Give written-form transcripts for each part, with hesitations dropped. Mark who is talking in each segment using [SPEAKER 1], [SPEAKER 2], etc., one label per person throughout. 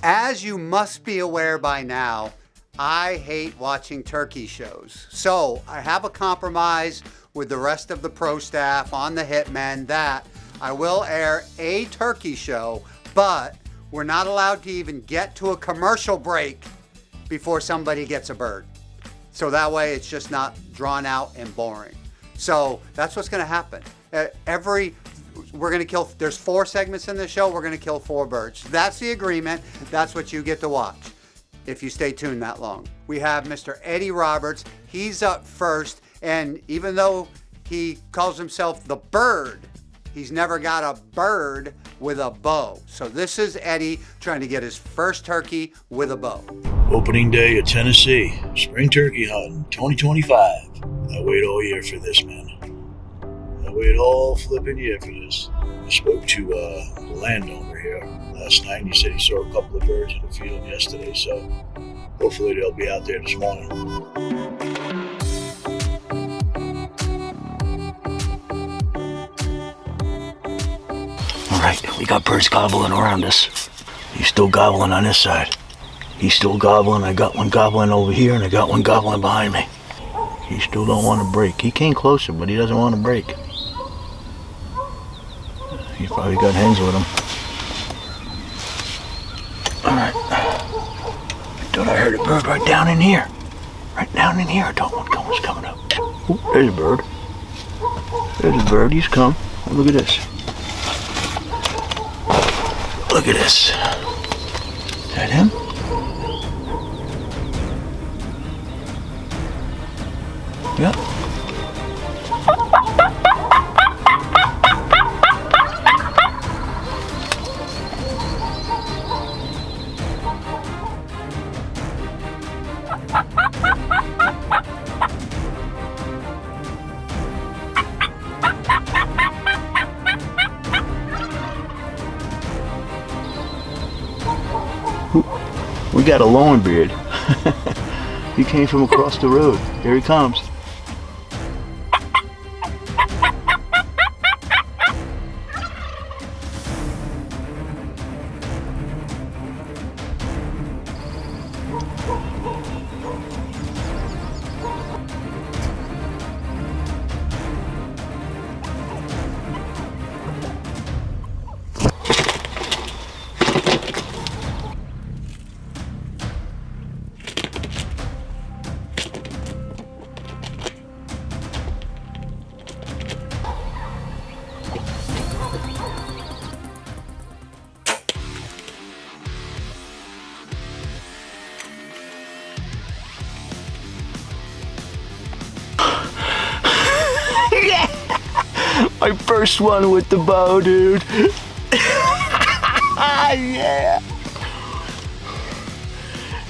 [SPEAKER 1] As you must be aware by now, I hate watching turkey shows. So I have a compromise with the rest of the pro staff on the Hitmen that I will air a turkey show, but we're not allowed to even get to a commercial break before somebody gets a bird. So that way it's just not drawn out and boring. So that's what's gonna happen. We're gonna kill, there's 4 segments in the show, we're gonna kill 4 birds. That's the agreement, that's what you get to watch if you stay tuned that long. We have Mr. Eddie Roberts, he's up first, and even though he calls himself the Bird, he's never got a bird with a bow. So this is Eddie trying to get his first turkey with a bow.
[SPEAKER 2] Opening day at Tennessee, spring turkey hunting 2025. I wait all year for this, man. I wait all flipping year for this. I spoke to the landowner here last night, and he said he saw a couple of birds in the field yesterday, so hopefully they'll be out there this morning.
[SPEAKER 3] All right, we got birds gobbling around us. He's still gobbling on this side. He's still gobbling. I got one gobbling over here, and I got one gobbling behind me. He still don't want to break. He came closer, but he doesn't want to break. He probably got hens with him. All right. I thought I heard a bird right down in here. Right down in here. I thought one was coming up. Ooh, there's a bird. There's a bird. He's come. Oh, look at this. Look at this. Is that him? Yep. We got a long beard. He came from across the road. Here he comes. My first one with the bow, dude. Yeah.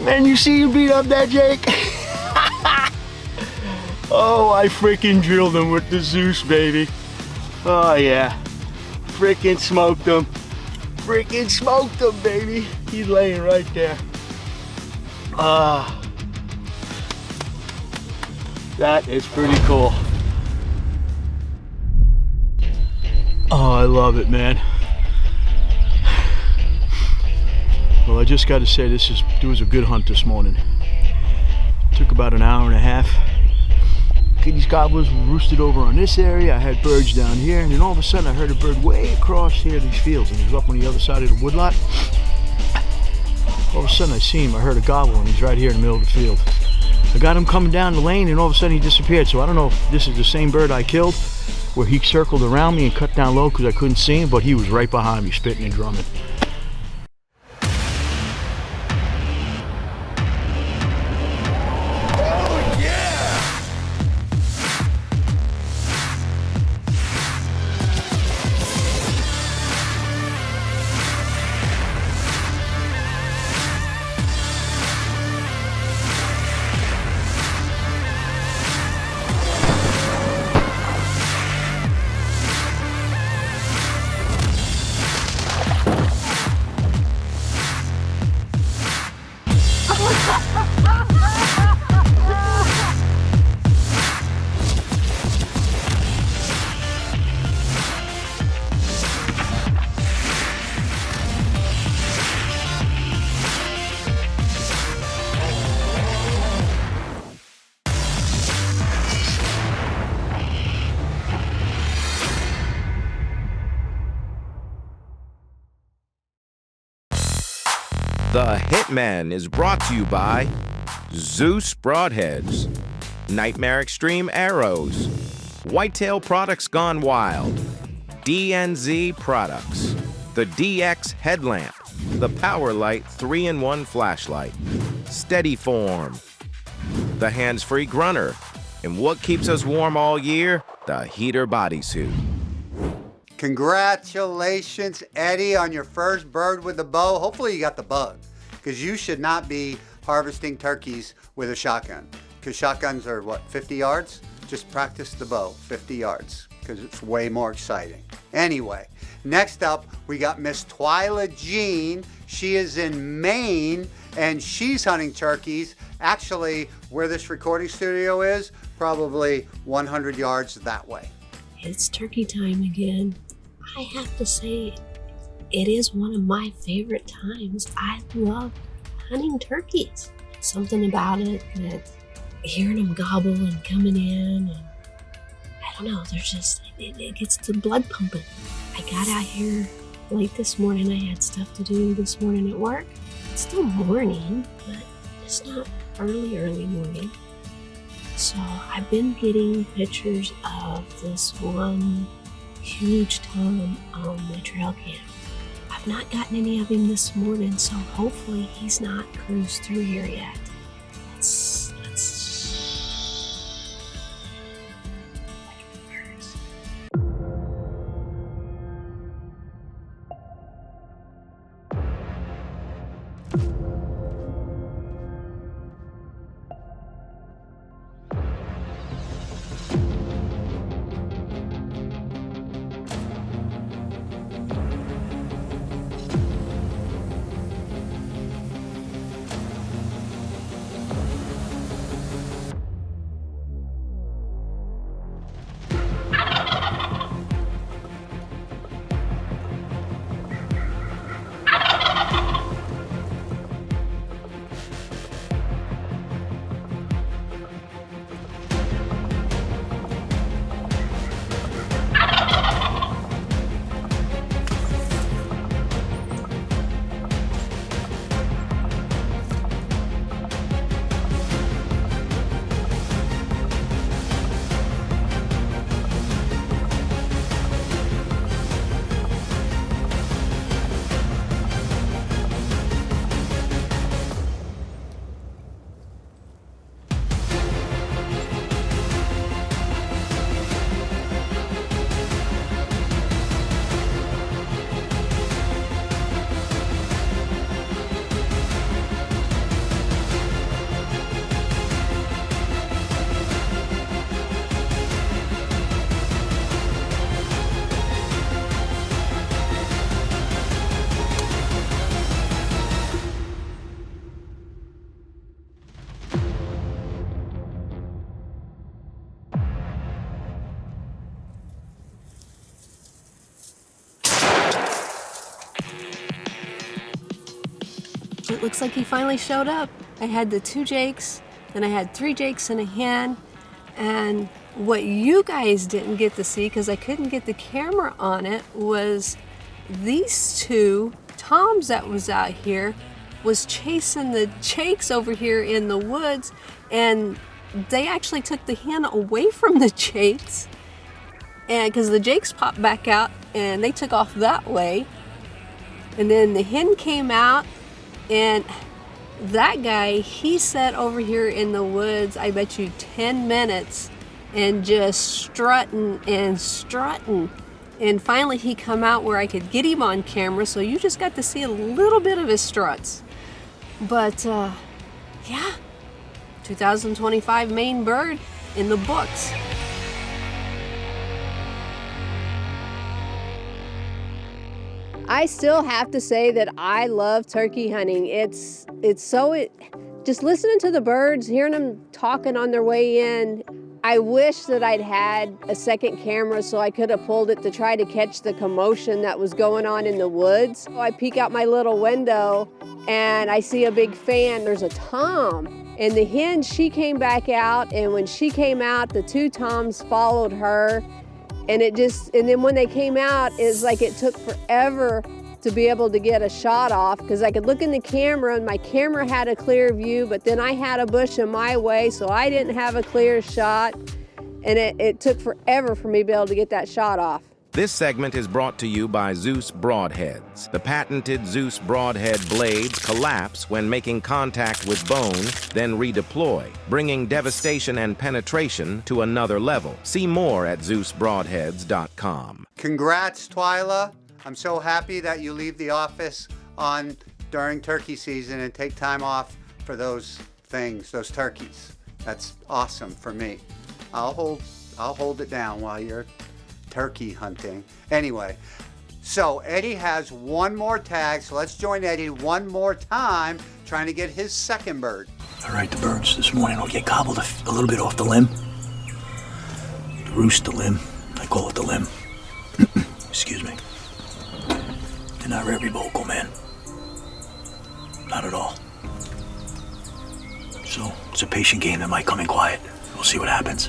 [SPEAKER 3] Man, you see you beat up that Jake? Oh, I freaking drilled him with the Zeus, baby. Oh, yeah. Freaking smoked him. Freaking smoked him, baby. He's laying right there. That is pretty cool. Oh, I love it, man. Well, I just got to say, there was a good hunt this morning. Took about an hour and a half. These gobblers roosted over on this area. I had birds down here, and then all of a sudden I heard a bird way across here these fields, and he was up on the other side of the woodlot. All of a sudden I see him, I heard a gobble, and he's right here in the middle of the field. I got him coming down the lane, and all of a sudden he disappeared. So I don't know if this is the same bird I killed, where he circled around me and cut down low because I couldn't see him, but he was right behind me, spitting and drumming.
[SPEAKER 4] The Hitmen is brought to you by Zeus Broadheads, Nightmare Extreme Arrows, Whitetail Products Gone Wild, DNZ Products, the DX Headlamp, the Powerlight 3-in-1 Flashlight, Steadyform, the Hands-Free Grunter, and what keeps us warm all year? The Heater Bodysuit.
[SPEAKER 1] Congratulations, Eddie, on your first bird with the bow. Hopefully you got the bug, because you should not be harvesting turkeys with a shotgun, because shotguns are, 50 yards? Just practice the bow, 50 yards, because it's way more exciting. Anyway, next up, we got Miss Twyla Jean. She is in Maine, and she's hunting turkeys. Actually, where this recording studio is, probably 100 yards that way.
[SPEAKER 5] It's turkey time again. I have to say, it is one of my favorite times. I love hunting turkeys. Something about it that hearing them gobble and coming in, and I don't know, there's just, it gets the blood pumping. I got out here late this morning. I had stuff to do this morning at work. It's still morning, but it's not early morning. So I've been getting pictures of this one huge tom on my trail cam. I've not gotten any of him this morning, so hopefully he's not cruised through here yet. Let's It looks like he finally showed up. I had the 2 jakes, then I had 3 jakes and a hen, and what you guys didn't get to see, because I couldn't get the camera on it, was these 2 toms that was out here was chasing the jakes over here in the woods, and they actually took the hen away from the jakes, and because the jakes popped back out and they took off that way, and then the hen came out. And that guy, he sat over here in the woods, I bet you 10 minutes, and just strutting and strutting. And finally he come out where I could get him on camera, so you just got to see a little bit of his struts. But yeah, 2025 Maine bird in the books. I still have to say that I love turkey hunting. Just listening to the birds, hearing them talking on their way in. I wish that I'd had a second camera so I could have pulled it to try to catch the commotion that was going on in the woods. So I peek out my little window and I see a big fan. There's a tom, and the hen, she came back out, and when she came out, the 2 toms followed her. And then when they came out, it's like it took forever to be able to get a shot off, because I could look in the camera and my camera had a clear view, but then I had a bush in my way, so I didn't have a clear shot, and it took forever for me to be able to get that shot off.
[SPEAKER 4] This segment is brought to you by Zeus Broadheads. The patented Zeus Broadhead blades collapse when making contact with bone, then redeploy, bringing devastation and penetration to another level. See more at ZeusBroadheads.com.
[SPEAKER 1] Congrats, Twyla. I'm so happy that you leave the office during turkey season and take time off for those things, those turkeys. That's awesome for me. I'll hold it down while you're turkey hunting. Anyway, so Eddie has one more tag, so let's join Eddie one more time trying to get his second bird.
[SPEAKER 3] All right, the birds this morning will get gobbled a little bit off the limb. The roost, the limb. I call it the limb. Excuse me. They're not very vocal, man. Not at all. So it's a patient game that might come in quiet. We'll see what happens.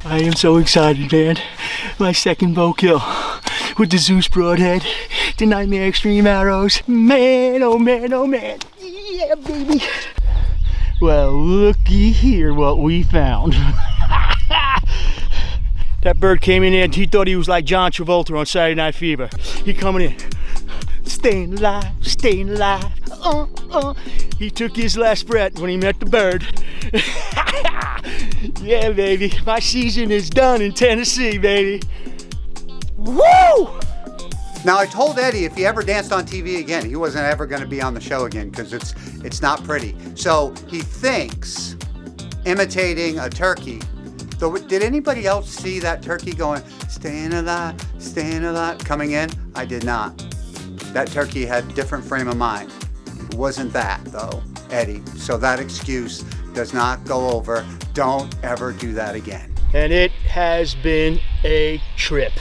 [SPEAKER 3] I am so excited, man. My second bow kill with the Zeus Broadhead, the Nightmare Extreme arrows. Man, oh man, oh man. Yeah, baby. Well, looky here what we found. That bird came in there and he thought he was like John Travolta on Saturday Night Fever. He coming in. Staying alive, staying alive. He took his last breath when he met the bird. Yeah, baby, my season is done in Tennessee, baby. Woo!
[SPEAKER 1] Now, I told Eddie if he ever danced on TV again, he wasn't ever going to be on the show again because it's not pretty. So he thinks imitating a turkey. So did anybody else see that turkey going, staying alive, coming in? I did not. That turkey had a different frame of mind. It wasn't that, though, Eddie. So that excuse does not go over. Don't ever do that again.
[SPEAKER 3] And it has been a trip.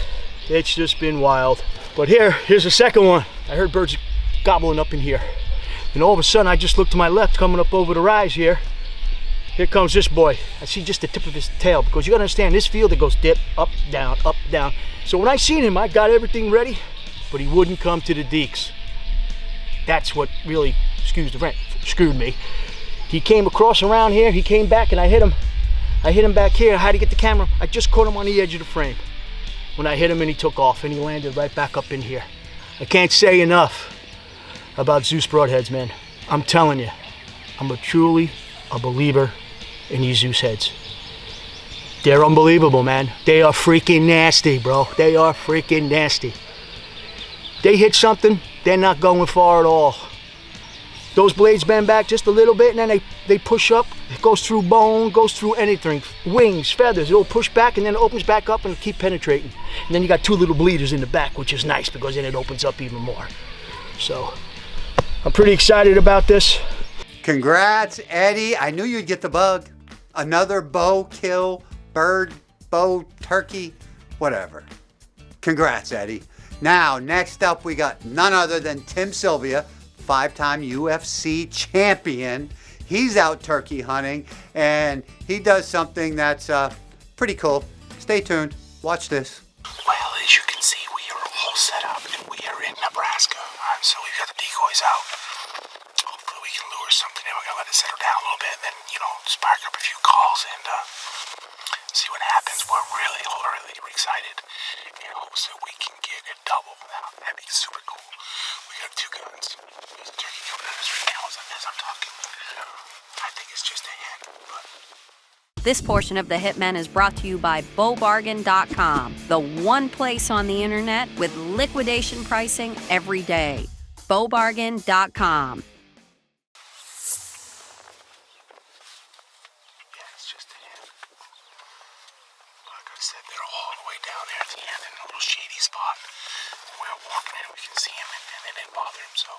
[SPEAKER 3] It's just been wild. But here's the second one. I heard birds gobbling up in here. And all of a sudden, I just looked to my left, coming up over the rise here. Here comes this boy. I see just the tip of his tail, because you gotta understand, this field, it goes dip, up, down, up, down. So when I seen him, I got everything ready, but he wouldn't come to the deeks. That's what really, excuse the French, screwed me. He came across around here, he came back, and I hit him. I hit him back here. I had to get the camera. I just caught him on the edge of the frame. When I hit him and he took off, and he landed right back up in here. I can't say enough about Zeus Broadheads, man. I'm telling you, I'm truly a believer in these Zeus heads. They're unbelievable, man. They are freaking nasty, bro. They are freaking nasty. They hit something, they're not going far at all. Those blades bend back just a little bit, and then they push up. It goes through bone, goes through anything. Wings, feathers, it'll push back and then it opens back up and keep penetrating. And then you got 2 little bleeders in the back, which is nice because then it opens up even more. So I'm pretty excited about this.
[SPEAKER 1] Congrats, Eddie. I knew you'd get the bug. Another bow kill, bird, bow, turkey, whatever. Congrats, Eddie. Now, next up, we got none other than Tim Sylvia, 5-time UFC champion. He's out turkey hunting, and he does something that's pretty cool. Stay tuned. Watch this.
[SPEAKER 6] Well, as you can see, we are all set up, and we are in Nebraska. So we've got the decoys out. Hopefully we can lure something in. We're going to let it settle down a little bit, and then, spark up a few calls and see what happens. We're really excited. And hopefully we can get a double. That'd be super cool. We got 2 guns. There's a turkey coming at us right now as I'm talking. I think it's just a hen, but...
[SPEAKER 7] This portion of The Hitmen is brought to you by bowbargain.com, the one place on the internet with liquidation pricing every day. bowbargain.com.
[SPEAKER 6] Yeah, it's just a hen. Like I said, they're all the way down there at the end in a little shady spot. We're walking in, we can see him, and they didn't bother him, so...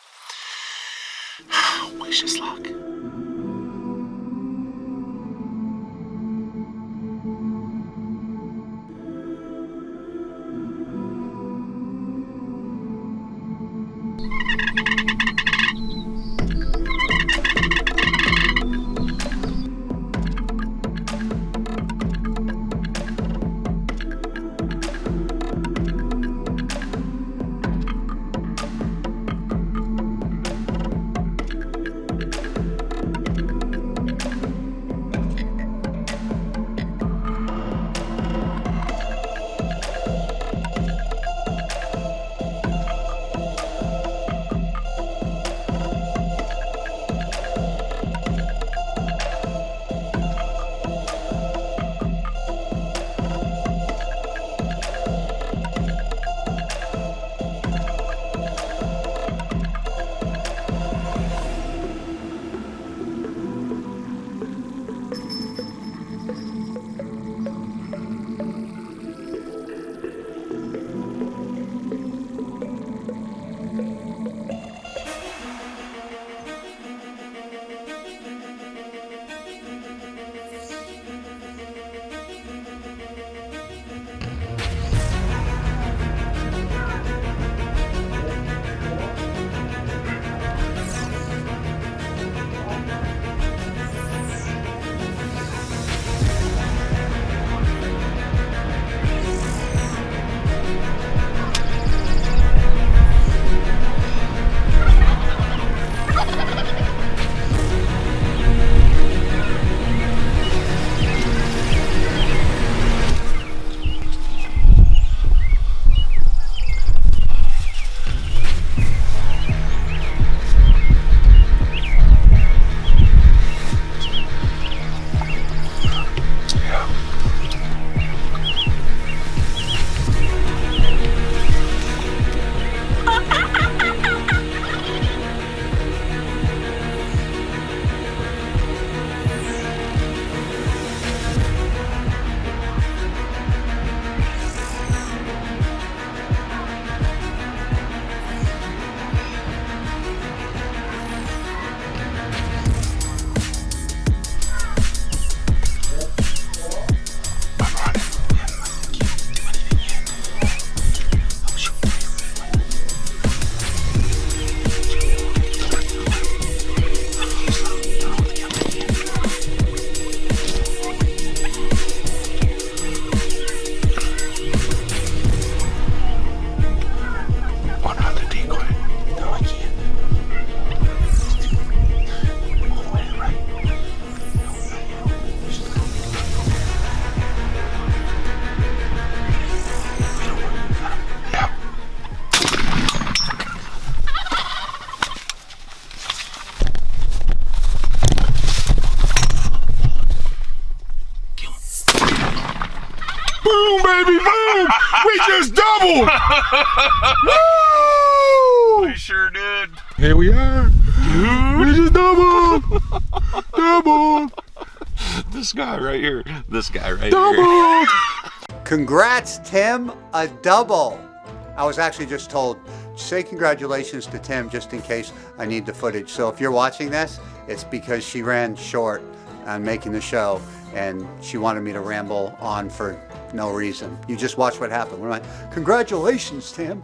[SPEAKER 6] wish us luck.
[SPEAKER 8] Boom, baby, boom! We just doubled! Woo! sure did. Here we are. We just doubled. Doubled. This guy right here. This guy right here.
[SPEAKER 1] Congrats, Tim, a double. I was actually just told, say congratulations to Tim just in case I need the footage. So if you're watching this, it's because she ran short on making the show and she wanted me to ramble on for no reason. You just watch what happened. We're like, congratulations, Tim.